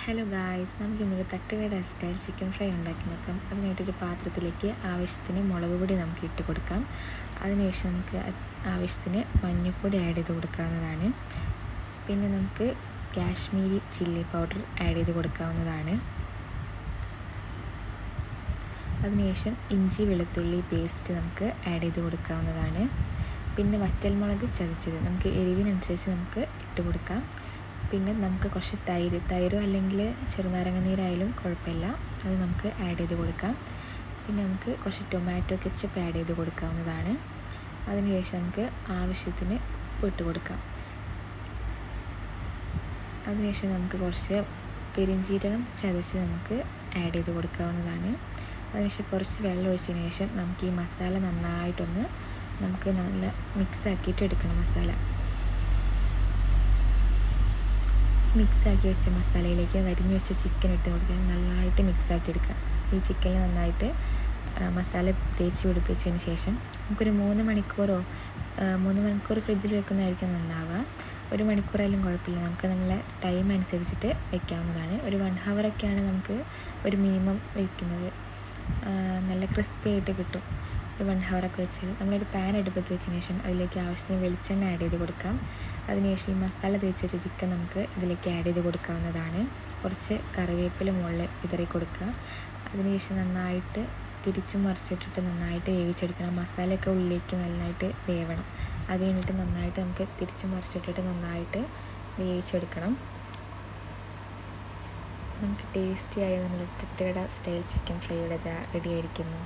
Hello guys, നമുക്കിന്നൊരു തട്ടുകട style chicken fry ഉണ്ടാക്കി നോക്കാം. അതിനായിട്ടൊരു പാത്രത്തിലേക്ക് ആവശ്യത്തിന് മുളക് പൊടി നമുക്ക് ഇട്ട് കൊടുക്കാം. അതിനുശേഷം നമുക്ക് ആവശ്യത്തിന് മഞ്ഞൾപ്പൊടി ആഡ് ചെയ്ത് കൊടുക്കാവുന്നതാണ്. പിന്നെ നമുക്ക് കാശ്മീരി ചില്ലി പൗഡർ ആഡ് ചെയ്ത് കൊടുക്കാവുന്നതാണ്. അതിനുശേഷം ഇഞ്ചി വെളുത്തുള്ളി പേസ്റ്റ് നമുക്ക് ആഡ് ചെയ്ത് കൊടുക്കാവുന്നതാണ്. പിന്നെ വറ്റൽമുളക് ചതച്ചത് നമുക്ക് എരിവിനനുസരിച്ച് നമുക്ക് ഇട്ട് കൊടുക്കാം. പിന്നെ നമുക്ക് കുറച്ച് തൈരോ അല്ലെങ്കിൽ ചെറുനാരങ്ങ നീരായാലും കുഴപ്പമില്ല, അത് നമുക്ക് ആഡ് ചെയ്ത് കൊടുക്കാം. പിന്നെ നമുക്ക് കുറച്ച് ടൊമാറ്റോ കെച്ചപ്പ് ആഡ് ചെയ്ത് കൊടുക്കാവുന്നതാണ്. അതിനുശേഷം നമുക്ക് ആവശ്യത്തിന് ഉപ്പ് ഇട്ട് കൊടുക്കാം. അതിനുശേഷം നമുക്ക് കുറച്ച് പെരുംജീരകം ചതച്ച് നമുക്ക് ആഡ് ചെയ്ത് കൊടുക്കാവുന്നതാണ്. അതിനുശേഷം കുറച്ച് വെള്ളം ഒഴിച്ചതിന് ശേഷം നമുക്ക് ഈ മസാല നന്നായിട്ടൊന്ന് നമുക്ക് നല്ല മിക്സ് ആക്കിയിട്ട് എടുക്കണം. മിക്സാക്കി വെച്ച മസാലയിലേക്ക് വരിഞ്ഞ് വെച്ച ചിക്കൻ ഇട്ട് കൊടുക്കുക. നന്നായിട്ട് മിക്സാക്കി എടുക്കുക. ഈ ചിക്കനിൽ നന്നായിട്ട് മസാല തേച്ച് പിടിപ്പിച്ചതിന് ശേഷം നമുക്കൊരു 3 മണിക്കൂർ ഫ്രിഡ്ജിൽ വെക്കുന്നതായിരിക്കും നന്നാവുക. 1 മണിക്കൂറായാലും കുഴപ്പമില്ല, നമുക്ക് നമ്മളെ ടൈം അനുസരിച്ചിട്ട് വെക്കാവുന്നതാണ്. ഒരു 1 ഹവറൊക്കെയാണ് നമുക്ക് ഒരു മിനിമം വയ്ക്കുന്നത്. നല്ല ക്രിസ്പി ആയിട്ട് കിട്ടും. ഒരു 1 ഹവറൊക്കെ വെച്ചാൽ നമ്മളൊരു പാൻ അടുപ്പത്ത് വെച്ചതിന് ശേഷം അതിലേക്ക് ആവശ്യത്തിന് വെളിച്ചെണ്ണ ആഡ് ചെയ്ത് കൊടുക്കാം. അതിനുശേഷം ഈ മസാല തേച്ച് വെച്ച ചിക്കൻ നമുക്ക് ഇതിലേക്ക് ആഡ് ചെയ്ത് കൊടുക്കാവുന്നതാണ്. കുറച്ച് കറിവേപ്പില മുകളിൽ വിതറി കൊടുക്കുക. അതിനുശേഷം നന്നായിട്ട് തിരിച്ചും മറിച്ചിട്ടിട്ട് നന്നായിട്ട് വേവിച്ചെടുക്കണം. മസാലയൊക്കെ ഉള്ളിലേക്ക് നന്നായിട്ട് വേവണം. അതിന് വേണ്ടിയിട്ട് നന്നായിട്ട് നമുക്ക് തിരിച്ചും മറിച്ചിട്ടിട്ട് നന്നായിട്ട് വേവിച്ചെടുക്കണം. നമുക്ക് ടേസ്റ്റിയായ നമ്മുടെ തട്ടുകട സ്റ്റൈൽ ചിക്കൻ ഫ്രൈ ഇവിടെ റെഡി ആയിരിക്കുന്നു.